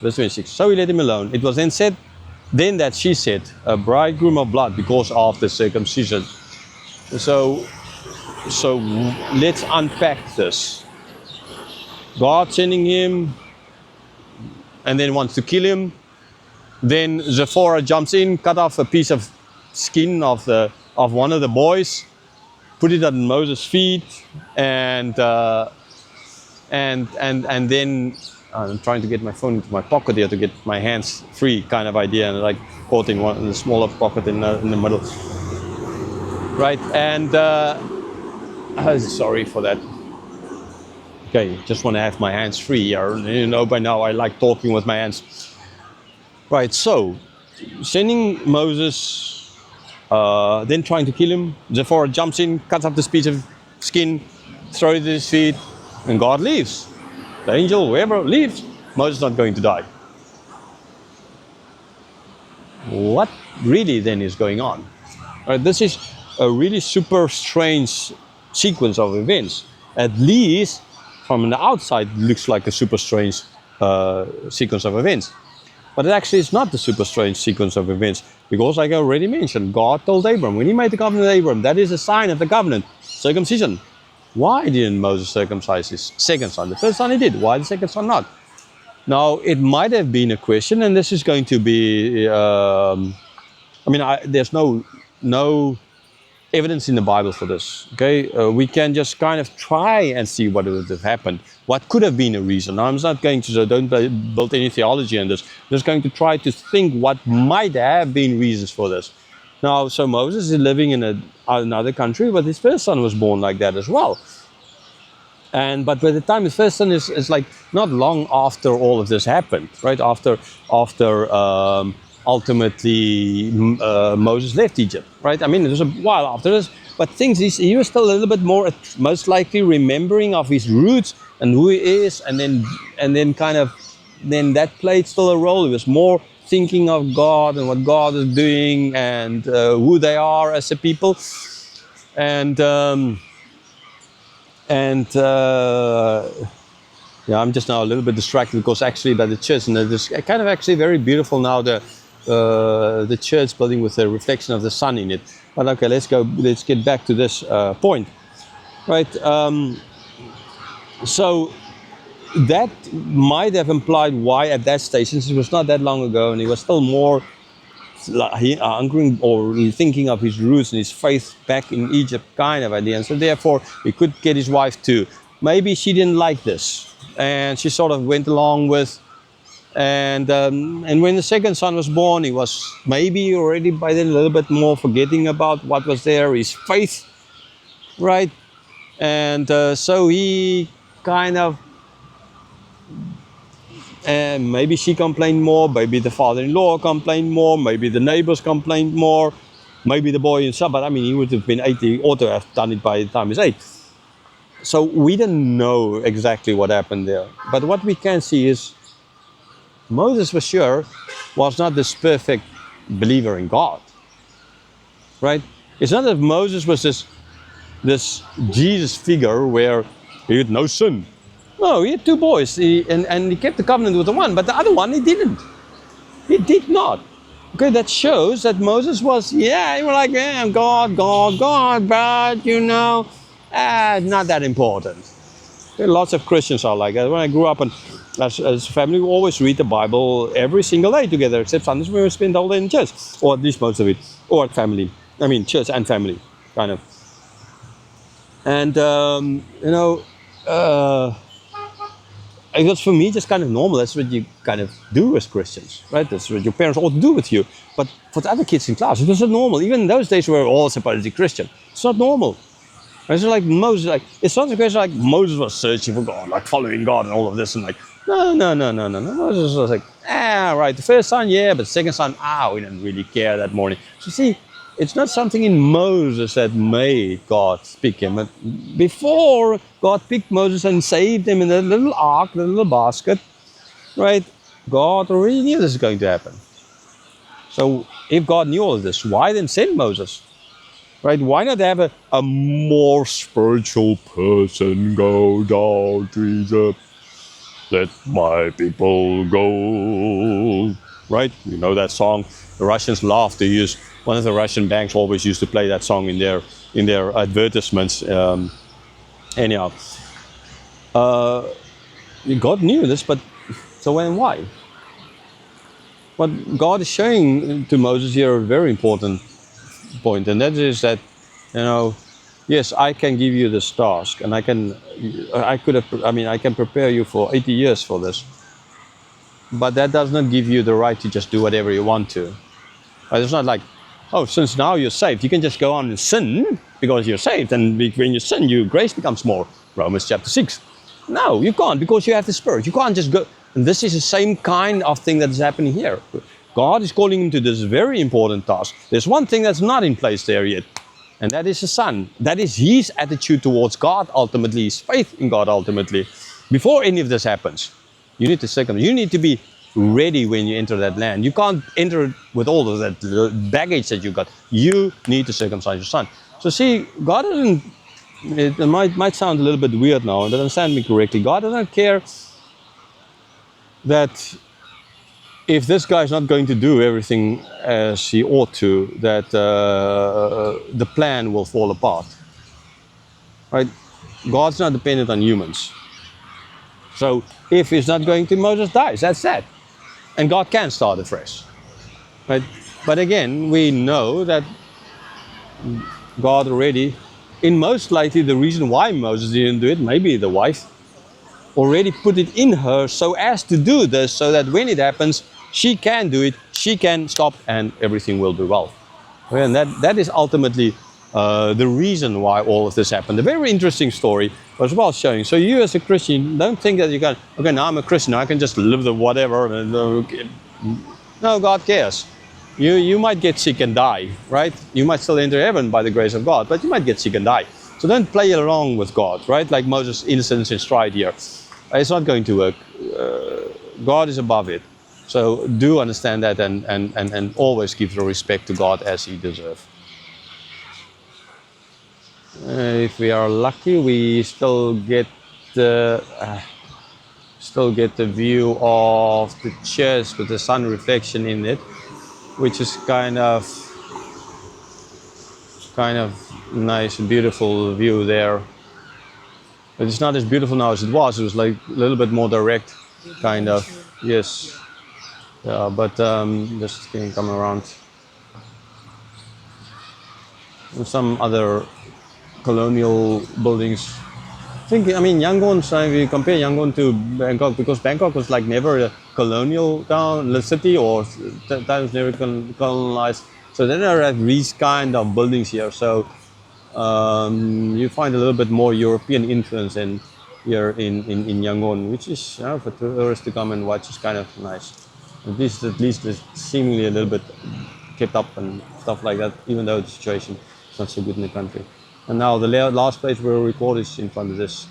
Verse 26. So he let him alone. It was then said, then that she said, a bridegroom of blood because of the circumcision. So let's unpack this. God sending him and then wants to kill him. Then Zipporah jumps in, cut off a piece of skin of one of the boys, put it on Moses' feet, and then I'm trying to get my phone into my pocket here to get my hands free, kind of idea, and like caught in the smaller pocket in the middle, right? And sorry for that. Okay, just want to have my hands free here. You know, by now I like talking with my hands. Right, so sending Moses, then trying to kill him. Zipporah jumps in, cuts up this piece of skin, throws it at his feet, and God leaves. The angel, whoever, leaves. Moses is not going to die. What really then is going on? Right, this is a really super strange sequence of events. At least from the outside, it looks like a super strange sequence of events. But it actually is not the super strange sequence of events, because like I already mentioned, God told Abram, when he made the covenant with Abram, that is a sign of the covenant, circumcision. Why didn't Moses circumcise his second son? The first son he did, why the second son not? Now, it might have been a question, and this is going to be, there's no evidence in the Bible for this, okay? We can just kind of try and see what would have happened. What could have been a reason? Now, I'm not going to, so don't build any theology on this. I'm just going to try to think what might have been reasons for this. Now, so Moses is living in another country, but his first son was born like that as well. But by the time his first son is like not long after all of this happened, right? After ultimately Moses left Egypt, right? I mean, it was a while after this, but he was still a little bit more, most likely remembering of his roots and who he is, and then that played still a role. He was more thinking of God and what God is doing and who they are as a people, I'm just now a little bit distracted because actually by the church, and it's kind of actually very beautiful now, the church building with the reflection of the sun in it. But okay, let's get back to this point, right? So that might have implied why at that stage, since it was not that long ago, and he was still more hungering or thinking of his roots and his faith back in Egypt kind of idea. And so therefore he could get his wife too. Maybe she didn't like this and she sort of went along with, and when the second son was born, he was maybe already by then a little bit more forgetting about what was there, his faith, right? And so he kind of, and maybe she complained more, maybe the father-in-law complained more, maybe the neighbors complained more, maybe the boy himself, but I mean, he would have been 8, he ought to have done it by the time he's 8. So we don't know exactly what happened there. But what we can see is Moses, for sure, was not this perfect believer in God, right? It's not that Moses was this Jesus figure where he had no sin. No, he had 2 boys, and he kept the covenant with the one, but the other one he didn't. He did not. Okay, that shows that Moses was, he was like, God, but not that important. Okay, lots of Christians are like that. When I grew up, and as a family, we always read the Bible every single day together, except Sundays when we spend all day in church, or at least most of it, or at family. I mean, church and family, kind of. And, it was for me just kind of normal. That's what you kind of do as Christians, right? That's what your parents ought to do with you. But for the other kids in class, it was not normal. Even in those days, we were all supposed to be Christian. It's not normal. It's like Moses, it's not a question like Moses was searching for God, like following God and all of this, and like, no. Moses was like, right, the first son, but the second son, we didn't really care that morning. So see, it's not something in Moses that made God pick him. But before God picked Moses and saved him in the little ark, the little basket, right? God already knew this is going to happen. So if God knew all of this, why then send Moses? Right? Why not have a more spiritual person go down to Egypt? let my people go. Right? You know that song. The Russians laugh. They use one of the Russian banks always used to play that song in their advertisements. Anyhow, God knew this, but so when why? What God is showing to Moses here a very important point, and that is that, yes, I can give you this task, and I can prepare you for 80 years for this, but that does not give you the right to just do whatever you want to. It's not like, oh, since now you're saved, you can just go on and sin because you're saved, and when you sin, your grace becomes more. Romans chapter 6. No, you can't, because you have the Spirit. You can't just go. And this is the same kind of thing that is happening here. God is calling him to this very important task. There's one thing that's not in place there yet, and that is the Son. That is his attitude towards God ultimately, his faith in God ultimately. Before any of this happens, you need to circumcise. You need to be ready when you enter that land. You can't enter it with all of that baggage that you got. You need to circumcise your son. So see, God doesn't, it might sound a little bit weird now, and understand me correctly. God doesn't care that if this guy is not going to do everything as he ought to, that the plan will fall apart. Right? God's not dependent on humans. So if he's not going to, Moses dies. That's that. And God can start afresh. Right? But again, we know that God already, in most likely the reason why Moses didn't do it, maybe the wife already put it in her so as to do this, so that when it happens, she can do it, she can stop, and everything will be well. And that is ultimately the reason why all of this happened. A very interesting story was well showing. So you as a Christian, don't think that you can, okay, now I'm a Christian, I can just live the whatever. No, God cares. You might get sick and die, right? You might still enter heaven by the grace of God, but you might get sick and die. So don't play along with God, right? Like Moses' innocence and stride here. It's not going to work. God is above it. So do understand that and always give the respect to God as he deserves. If we are lucky, we still get the view of the church with the sun reflection in it, which is kind of nice, beautiful view there. But it's not as beautiful now as it was. It was like a little bit more direct, kind of. Yes. Yeah, but just can come around. And some other colonial buildings. Yangon, if you compare Yangon to Bangkok, because Bangkok was like never a colonial town, the city, or times never colonized. So they don't have these kind of buildings here. So you find a little bit more European influence here in Yangon, which is for tourists to come and watch is kind of nice. At least it's seemingly a little bit kept up and stuff like that, even though the situation is not so good in the country. And now the last place we'll record is in front of this